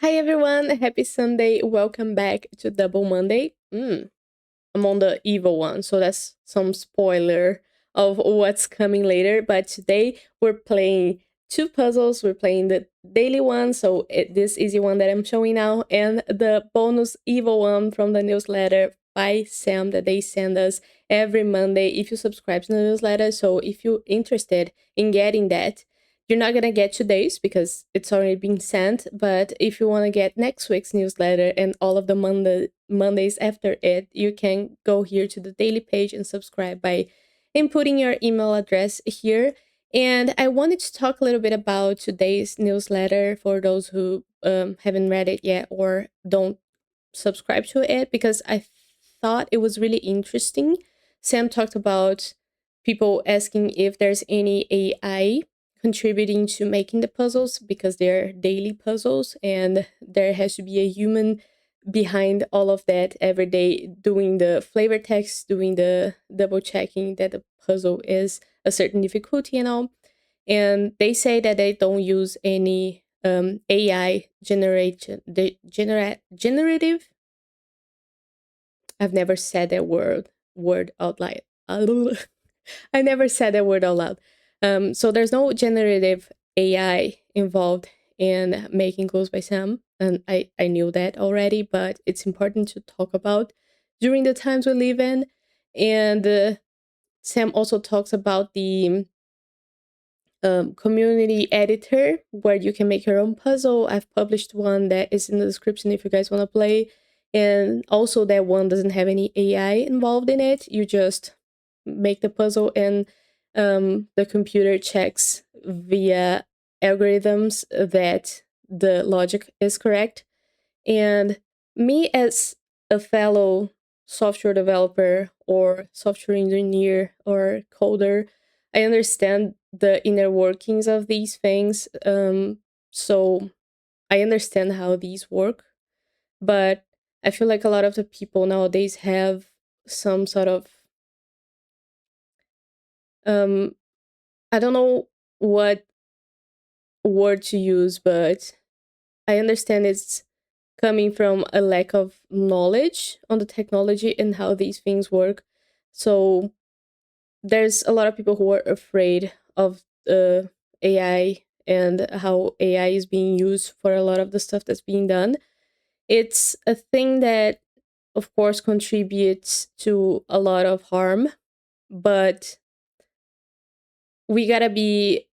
Hi everyone, happy Sunday. Welcome back to Double Monday. I'm on the evil one, so that's some spoiler of what's coming later. But today we're playing two puzzles. We're playing the daily one, so this easy one that I'm showing now, and the bonus evil one from the newsletter by Sam that they send us every Monday if you subscribe to the newsletter. So if you're interested in getting that, you're not gonna get today's because it's already been sent. But if you want to get next week's newsletter and all of the Mondays after it, you can go here to the daily page and subscribe by inputting your email address here. And I wanted to talk a little bit about today's newsletter for those who haven't read it yet or don't subscribe to it because I thought it was really interesting. Sam talked about people asking if there's any AI contributing to making the puzzles because they're daily puzzles and there has to be a human behind all of that every day doing the flavor text, doing the double checking that the puzzle is a certain difficulty and all. And they say that they don't use any AI generation, generative. I've never said that word out loud. I never said that word out loud. So there's no generative AI involved in making Close by Sam, and I knew that already, but it's important to talk about during the times we live in. And Sam also talks about the community editor where you can make your own puzzle. I've published one that is in the description if you guys want to play. And also, that one doesn't have any AI involved in it. You just make the puzzle, and the computer checks via algorithms that the logic is correct. And me, as a fellow software developer or software engineer or coder, I understand the inner workings of these things. So I understand how these work, but I feel like a lot of the people nowadays have some sort of um I don't know what word to use, but I understand it's coming from a lack of knowledge on the technology and how these things work. So there's a lot of people who are afraid of AI and how AI is being used for a lot of the stuff that's being done. It's a thing that, of course, contributes to a lot of harm, but we gotta be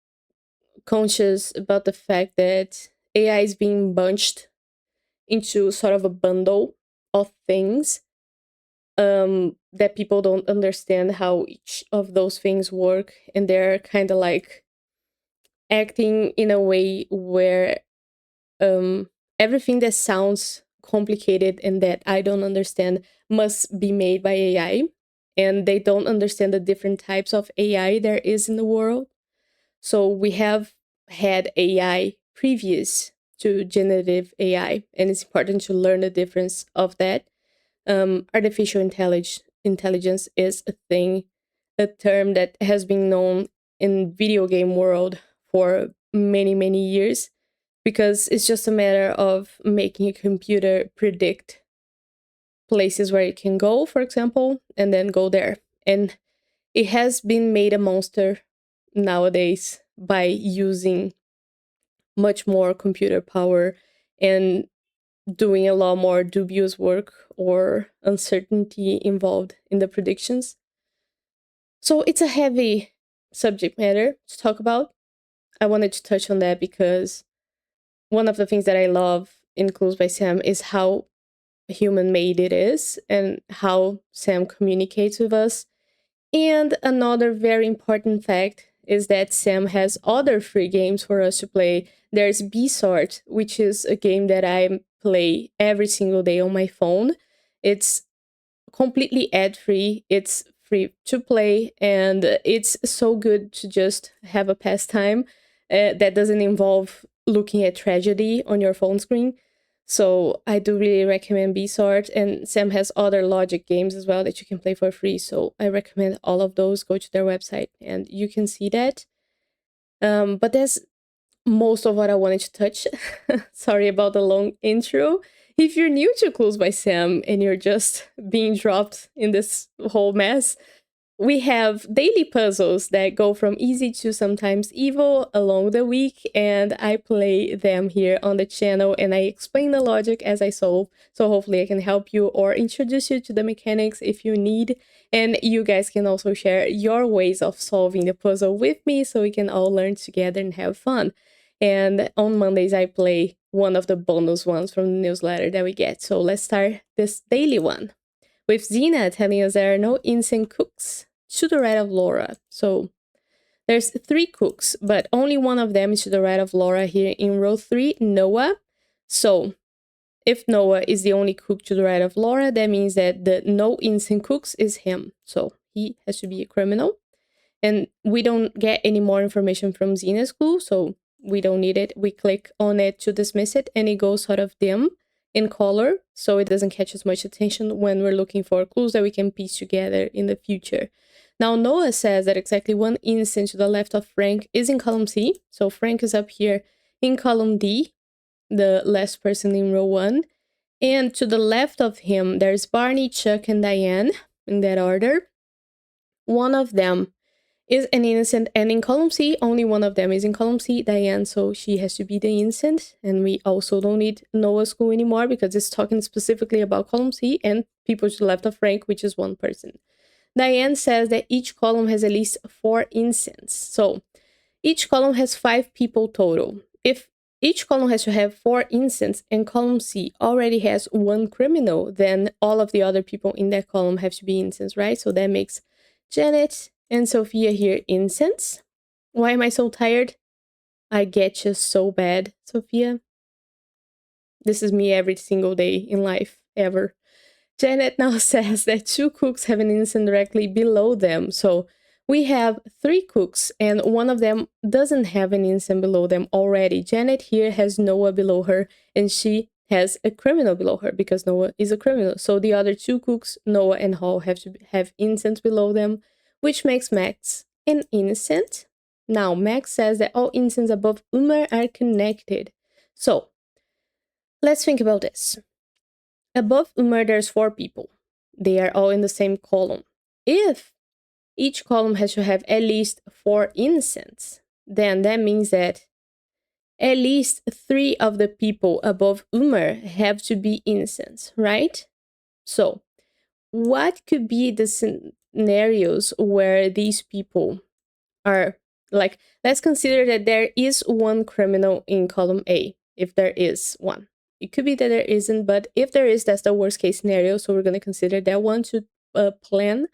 conscious about the fact that AI is being bunched into sort of a bundle of things that people don't understand how each of those things work, and they're kind of like acting in a way where um everything that sounds complicated and that I don't understand must be made by AI, and they don't understand the different types of AI there is in the world. So we have had AI previous to generative AI, and it's important to learn the difference of that. Artificial intelligence is a thing, a term that has been known in video game world for many years, because it's just a matter of making a computer predict places where it can go, for example, and then go there. And it has been made a monster nowadays by using much more computer power and doing a lot more dubious work or uncertainty involved in the predictions. So it's a heavy subject matter to talk about. I wanted to touch on that because one of the things that I love in Close by Sam is how human made it is and how Sam communicates with us. And another very important fact is that Sam has other free games for us to play. There's B-Sort, which is a game that I play every single day on my phone. It's completely ad-free. It's free to play, and it's so good to just have a pastime that doesn't involve looking at tragedy on your phone screen. So I do really recommend B-Sort, and Sam has other logic games as well that you can play for free. So I recommend all of those. Go to their website and you can see that. But there's most of what I wanted to touch. Sorry about the long intro. If you're new to Clues by Sam and you're just being dropped in this whole mess, we have daily puzzles that go from easy to sometimes evil along the week, and I play them here on the channel and I explain the logic as I solve. So hopefully I can help you or introduce you to the mechanics if you need. And you guys can also share your ways of solving the puzzle with me so we can all learn together and have fun. And on Mondays, I play one of the bonus ones from the newsletter that we get. So let's start this daily one with Zena telling us there are no insane cooks to the right of Laura. So there's 3 cooks, but only one of them is to the right of Laura here in row 3, Noah. So if Noah is the only cook to the right of Laura, that means that the no insane cooks is him. So he has to be a criminal. And we don't get any more information from Zena's clue, so we don't need it. We click on it to dismiss it, and it goes sort of dim in color, so it doesn't catch as much attention when we're looking for clues that we can piece together in the future. Now, Noah says that exactly one instant to the left of Frank is in column C, so Frank is up here in column D, the last person in row 1. And to the left of him, there's Barney, Chuck, and Diane, in that order. One of them is an innocent, and in column C, only one of them is in column C, Diane, so she has to be the innocent. And we also don't need Noah's clue anymore because it's talking specifically about column C and people to the left of Frank, which is one person. Diane says that each column has at least 4 innocents. So each column has 5 people total. If each column has to have 4 innocents and column C already has 1 criminal, then all of the other people in that column have to be innocents, right? So that makes Janet and Sophia here innocents. Why am I so tired? I get you so bad, Sophia. This is me every single day in life, ever. Janet now says that 2 cooks have an innocent directly below them. So we have 3 cooks and one of them doesn't have an innocent below them already. Janet here has Noah below her and she has a criminal below her because Noah is a criminal. So the other 2 cooks, Noah and Hall, have to have innocents below them, which makes Max an innocent. Now, Max says that all innocents above Umar are connected. So let's think about this. Above Umar, there's 4 people. They are all in the same column. If each column has to have at least 4 innocents, then that means that at least 3 of the people above Umar have to be innocents, right? So, what could be the scenarios where these people are, like, let's consider that there is 1 criminal in column A, if there is one. It could be that there isn't, but if there is, that's the worst case scenario. So we're going to consider that one to plan.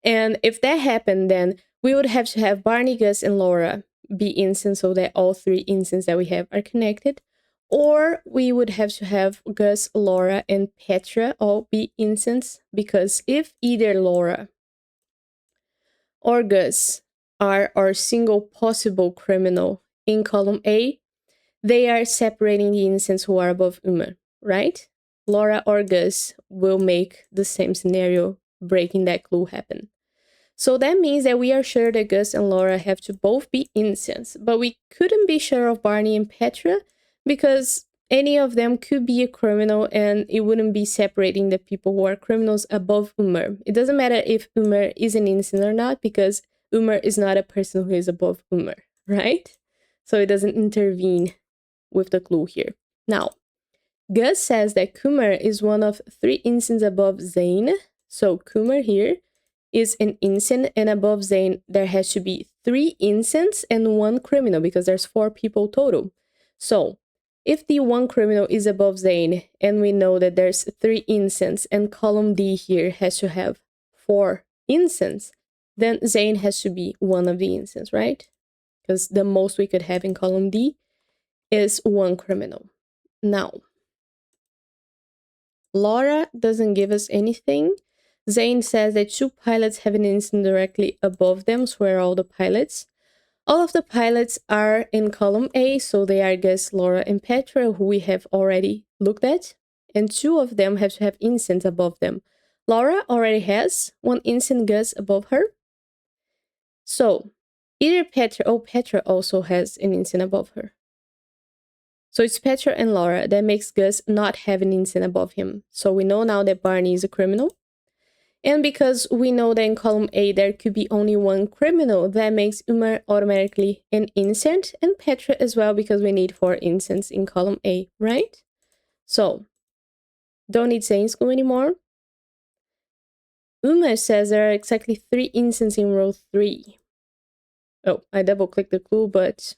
And if that happened, then we would have to have Barney, Gus, and Laura be innocent so that all 3 innocents that we have are connected. Or we would have to have Gus, Laura, and Petra all be innocents, because if either Laura or Gus are our single possible criminal in column A, they are separating the innocents who are above Umar, right? Laura or Gus will make the same scenario, breaking that clue happen. So that means that we are sure that Gus and Laura have to both be innocents, but we couldn't be sure of Barney and Petra because any of them could be a criminal and it wouldn't be separating the people who are criminals above Umar. It doesn't matter if Umar is an innocent or not because Umar is not a person who is above Umar, right? So it doesn't intervene with the clue here. Now, Gus says that Kumar is one of 3 innocents above Zane. So Kumar here is an innocent, and above Zane there has to be 3 innocents and 1 criminal because there's 4 people total. So if the 1 criminal is above Zane and we know that there's 3 innocents and column D here has to have 4 innocents, then Zane has to be one of the innocents, right? Because the most we could have in column D is 1 criminal. Now, Laura doesn't give us anything. Zane says that 2 pilots have an innocent directly above them, so where are all the pilots? All of the pilots are in column A, so they are Gus, Laura, and Petra, who we have already looked at. And 2 of them have to have innocents above them. Laura already has 1 innocent Gus above her. So, either Petra also has an innocent above her. So it's Petra and Laura that makes Gus not have an innocent above him. So we know now that Barney is a criminal. And because we know that in column A there could be only one criminal, that makes Umar automatically an innocent, and Petra as well, because we need 4 innocents in column A, right? So, don't need saying school anymore. Umar says there are exactly 3 innocents in row 3. Oh, I double-clicked the clue, but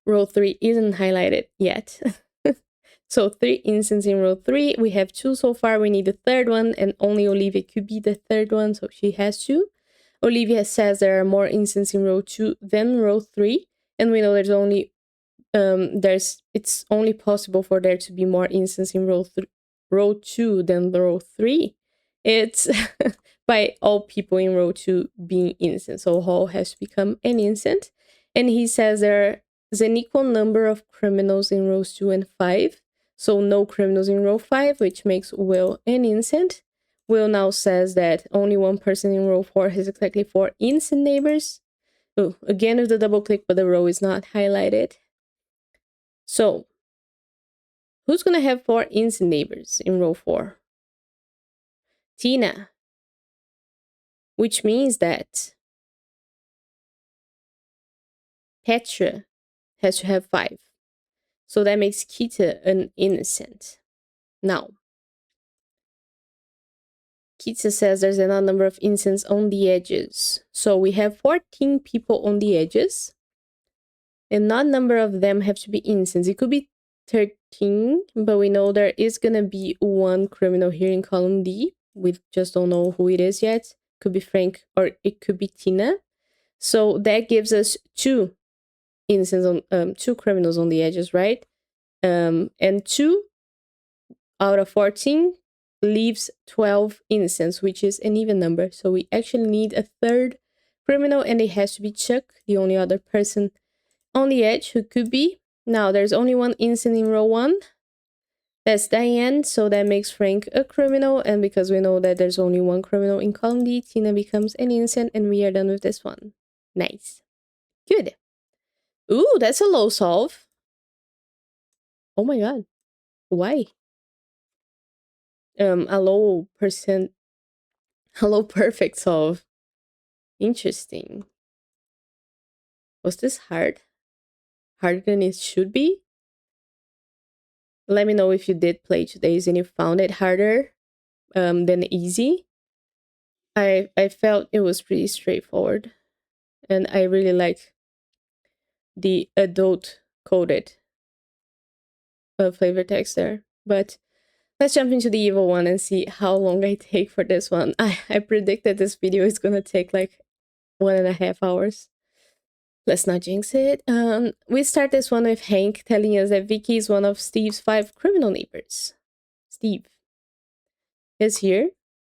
row 3 isn't highlighted yet. So 3 instances in row 3. We have 2 so far. We need the third one, and only Olivia could be the third one, so she has 2. Olivia says there are more instances in row 2 than row 3, and we know there's only it's only possible for there to be more instances in row 2 than row 3. It's by all people in row 2 being innocent. So Hall has to become an innocent, and he says there is an equal number of criminals in rows 2 and 5. So no criminals in row 5, which makes Will an innocent. Will now says that only one person in row 4 has exactly 4 innocent neighbors. Oh, again with the double click, but the row is not highlighted. So, who's gonna have 4 innocent neighbors in row 4? Tina. Which means that Petra has to have 5. So that makes Kita an innocent. Now, Kita says there's an odd number of innocents on the edges. So we have 14 people on the edges. And not number of them have to be innocents. It could be 13, but we know there is gonna be one criminal here in column D. We just don't know who it is yet. Could be Frank or it could be Tina. So that gives us 2 innocents on 2 criminals on the edges, right? And 2 out of 14 leaves 12 innocents, which is an even number. So we actually need a third criminal, and it has to be Chuck, the only other person on the edge who could be. Now there's only one innocent in row 1. That's Diane, so that makes Frank a criminal, and because we know that there's only one criminal in column D, Tina becomes an innocent, and we are done with this one. Nice. Good. Ooh, that's a low solve. Oh my god. Why? A low perfect solve. Interesting. Was this hard? Harder than it should be? Let me know if you did play today's and you found it harder than easy. I felt it was pretty straightforward, and I really like the adult coded flavor text there. But let's jump into the evil one and see how long I take for this one. I predict that this video is gonna take like 1.5 hours. Let's not jinx it. We start this one with Hank telling us that Vicky is one of Steve's 5 criminal neighbors. Steve is here,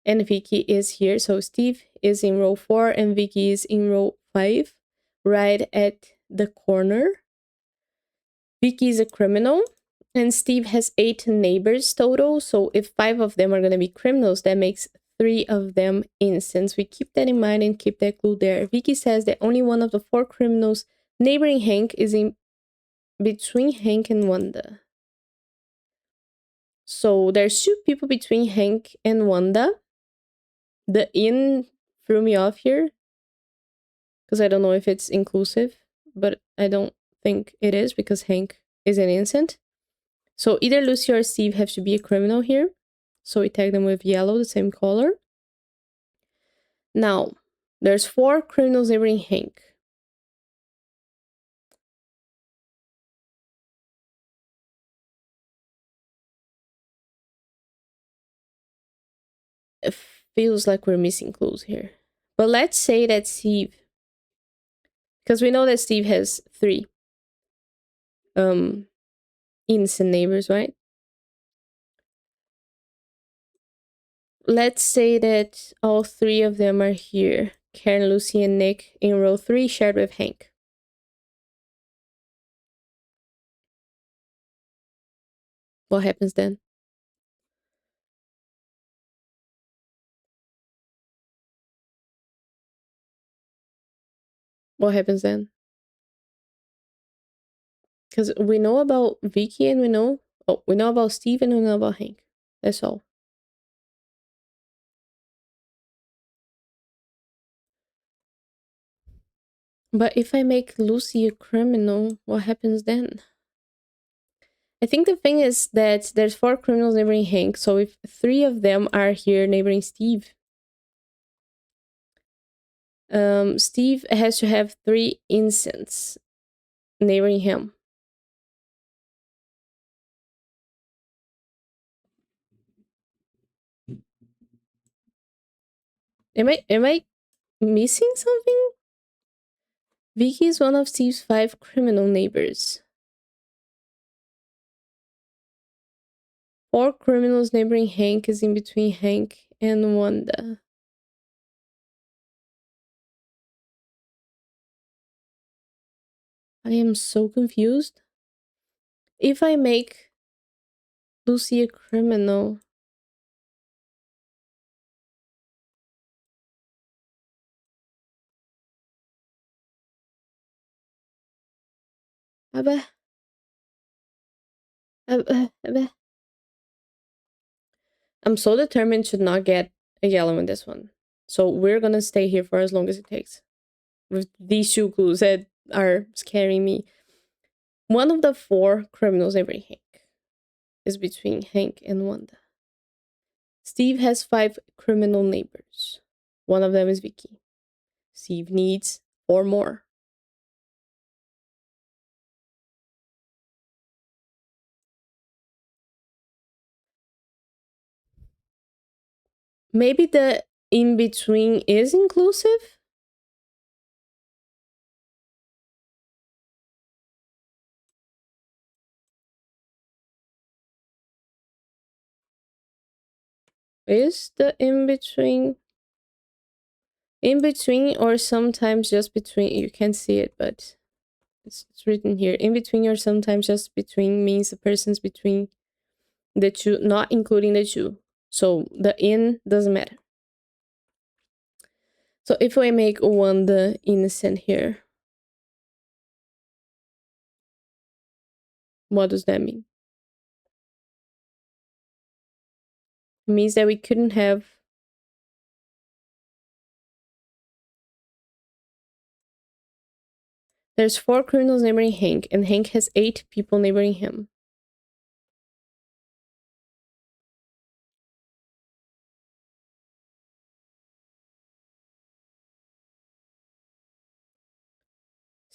and Vicky is here. So Steve is in row 4, and Vicky is in row 5, right at the corner. Vicky is a criminal, and Steve has 8 neighbors total. So if 5 of them are going to be criminals, that makes 3 of them innocents. We keep that in mind and keep that clue there. Vicky says that only one of the 4 criminals neighboring Hank is in between Hank and Wanda. So there's 2 people between Hank and Wanda. The in threw me off here because I don't know if it's inclusive, but I don't think it is because Hank is an innocent. So either Lucy or Steve have to be a criminal here. So we tag them with yellow, the same color. Now, there's 4 criminals neighboring Hank. It feels like we're missing clues here. But let's say that Steve, because we know that Steve has 3 innocent neighbors, right? Let's say that all 3 of them are here. Karen, Lucy, and Nick in row 3 shared with Hank. What happens then? What happens then? Because we know about Vicky and we know about Steve and we know about Hank. That's all. But if I make Lucy a criminal, what happens then? I think the thing is that there's 4 criminals neighboring Hank, so if 3 of them are here neighboring Steve, Steve has to have 3 innocents neighboring him. Am I missing something? Vicky is one of Steve's 5 criminal neighbors. 4 criminals neighboring Hank is in between Hank and Wanda. I am so confused. If I make Lucy a criminal, I'm so determined to not get a yellow in this one. So we're gonna stay here for as long as it takes. With these 2 clues that are scaring me. One of the 4 criminals neighboring Hank is between Hank and Wanda. Steve has 5 criminal neighbors. One of them is Vicky. Steve needs 4 more. Maybe the in between is inclusive? Is the in between or sometimes just between? You can't see it, but it's written here. In between or sometimes just between means the person's between the 2, not including the 2. So the in doesn't matter. So if I make one the innocent here, what does that mean? It means that we couldn't have. There's 4 criminals neighboring Hank, and Hank has 8 people neighboring him.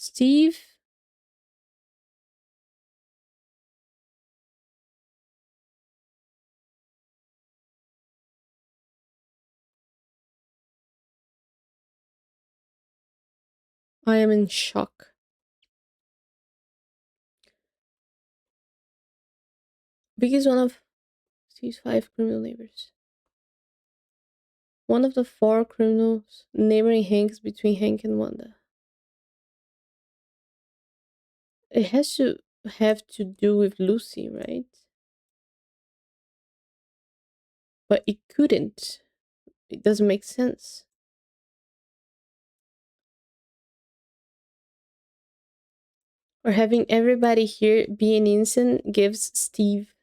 Steve. I am in shock. Because one of Steve's 5 criminal neighbors. One of the 4 criminals neighboring Hank is between Hank and Wanda. It has to have to do with Lucy, right? But it couldn't. It doesn't make sense. Or having everybody here be an innocent gives Steve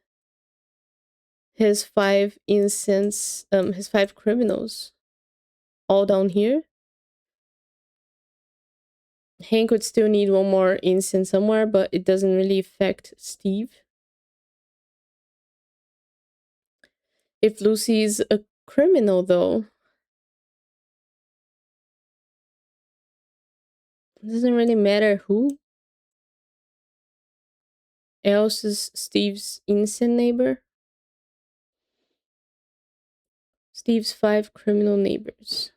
his 5 innocents, his 5 criminals all down here. Hank would still need 1 more innocent somewhere, but it doesn't really affect Steve. If Lucy is a criminal, though, it doesn't really matter who else is Steve's innocent neighbor. Steve's 5 criminal neighbors.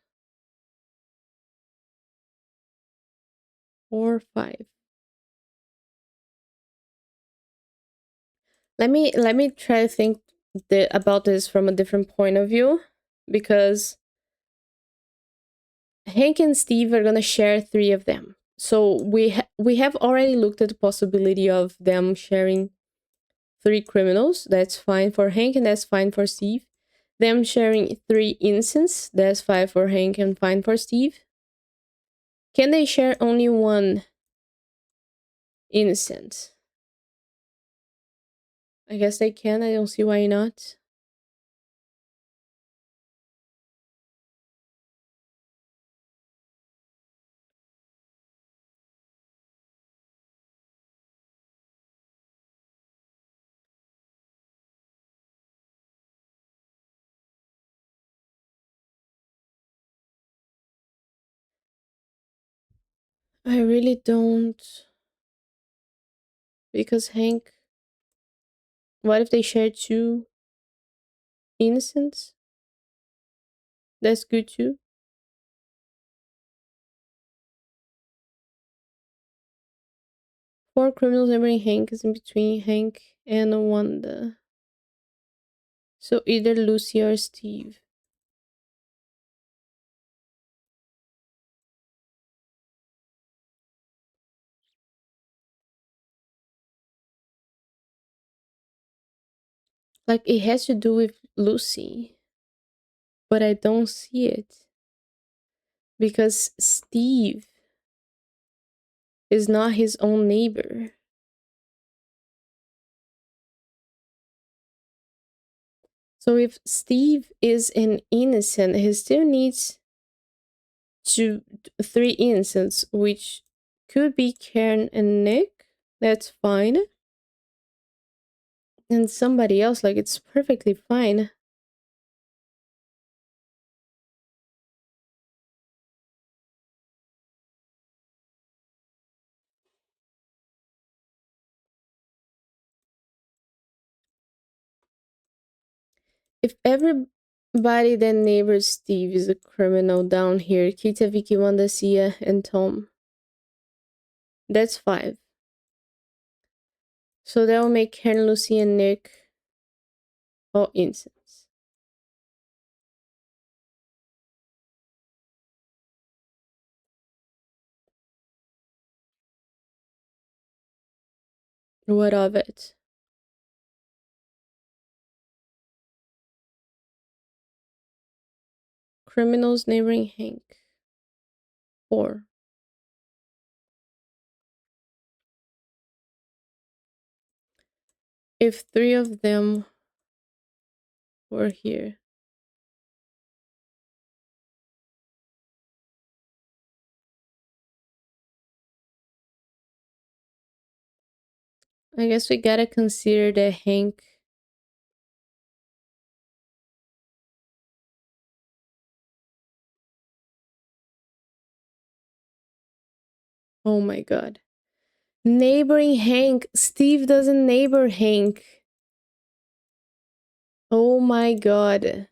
4 or 5. Let me try to think about this from a different point of view, because Hank and Steve are gonna share 3 of them. So we have already looked at the possibility of them sharing 3 criminals. That's fine for Hank and that's fine for Steve. Them sharing 3 innocents. That's fine for Hank and fine for Steve. Can they share only 1 innocent? I guess they can. I don't see why not. I really don't. Because Hank, what if they share two innocents? That's good too. Four criminals neighboring Hank is in between Hank and Wanda. So either Lucy or Steve. Like it has to do with Lucy, but I don't see it. Because Steve is not his own neighbor. So if Steve is an innocent, he still needs three innocents, which could be Karen and Nick. That's fine. And somebody else, like it's perfectly fine. If everybody that neighbors Steve is a criminal down here, Kita, Vicky, Wanda, Sia, and Tom, that's five. So that will make Karen, Lucy, and Nick all innocents. What of it? Criminals neighboring Hank. 4. If 3 of them were here. I guess we gotta consider that Hank. Oh my god. Neighboring Hank. Steve doesn't neighbor Hank. Oh my god.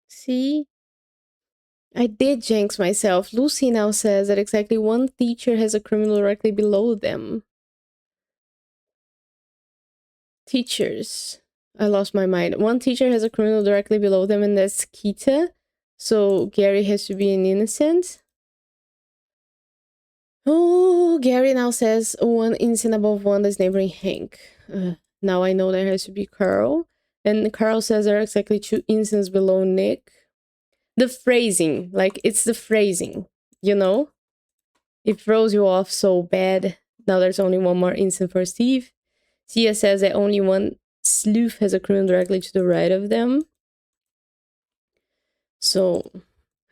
See? I did jinx myself. Lucy now says that exactly one teacher has a criminal directly below them. Teachers. I lost my mind. One teacher has a criminal directly below them, and that's Kita. So Gary has to be an innocent. Oh, Gary now says one innocent above one that's neighboring Hank. Now I know there has to be Carl. And Carl says there are exactly 2 innocents below Nick. The phrasing, like it's the phrasing, you know? It throws you off so bad. Now there's only one more innocent for Steve. Sia says that only one sleuth has a criminal directly to the right of them. So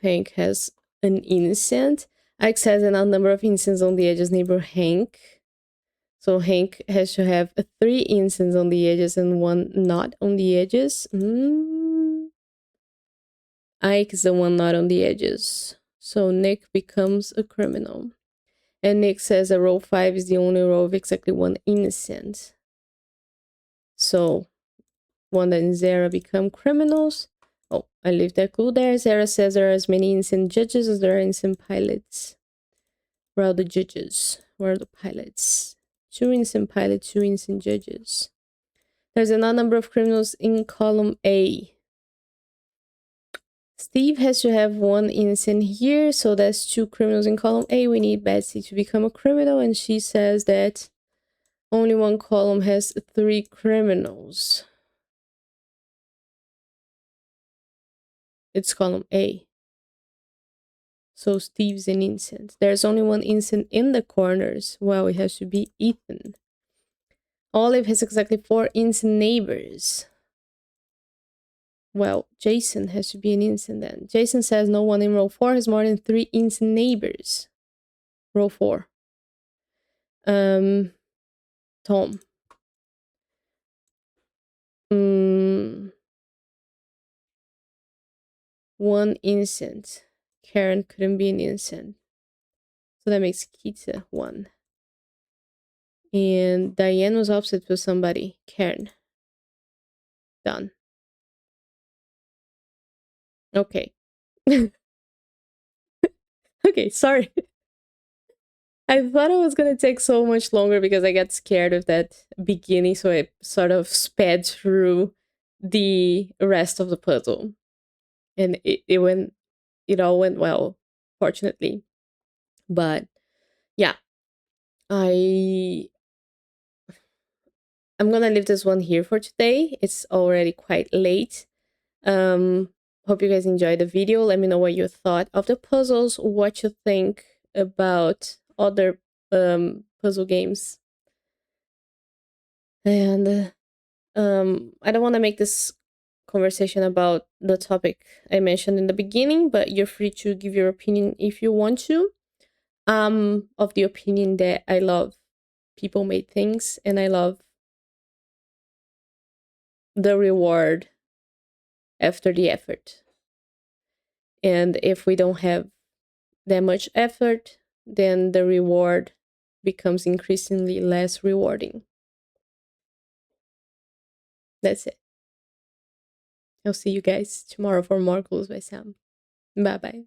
Hank has an innocent. Ike says an odd number of innocents on the edges neighbor Hank. So Hank has to have 3 innocents on the edges and 1 not on the edges. Ike is the one not on the edges. So Nick becomes a criminal. And Nick says that row 5 is the only row of exactly 1 innocent. So Wanda and Zara become criminals. Oh, I leave that clue there. Zara says there are as many innocent judges as there are innocent pilots. Where are the judges? Where are the pilots? 2 innocent pilots, 2 innocent judges. There's an odd number of criminals in column A. Steve has to have 1 innocent here, so that's 2 criminals in column A. We need Betsy to become a criminal, and she says that only 1 column has 3 criminals. It's column A. So Steve's an innocent. There's only one innocent in the corners. Well, it has to be Ethan. Olive has exactly 4 innocent neighbors. Well, Jason has to be an innocent then. Jason says no one in row 4 has more than 3 innocent neighbors. Row 4. Tom. 1 innocent. Karen couldn't be an innocent. So that makes Kita 1. And Diane was upset with somebody. Karen. Done. Okay. Okay, sorry. I thought it was gonna take so much longer because I got scared of that beginning, so I sort of sped through the rest of the puzzle. And it all went well, fortunately. But yeah, I'm gonna leave this one here for today. It's already quite late. Hope you guys enjoyed the video. Let me know what you thought of the puzzles, what you think about other puzzle games. And I don't want to make this conversation about the topic I mentioned in the beginning, but you're free to give your opinion if you want to. Of the opinion that I love people made things and I love the reward after the effort. And if we don't have that much effort, then the reward becomes increasingly less rewarding. That's it. I'll see you guys tomorrow for more Clues by Sam. Bye bye.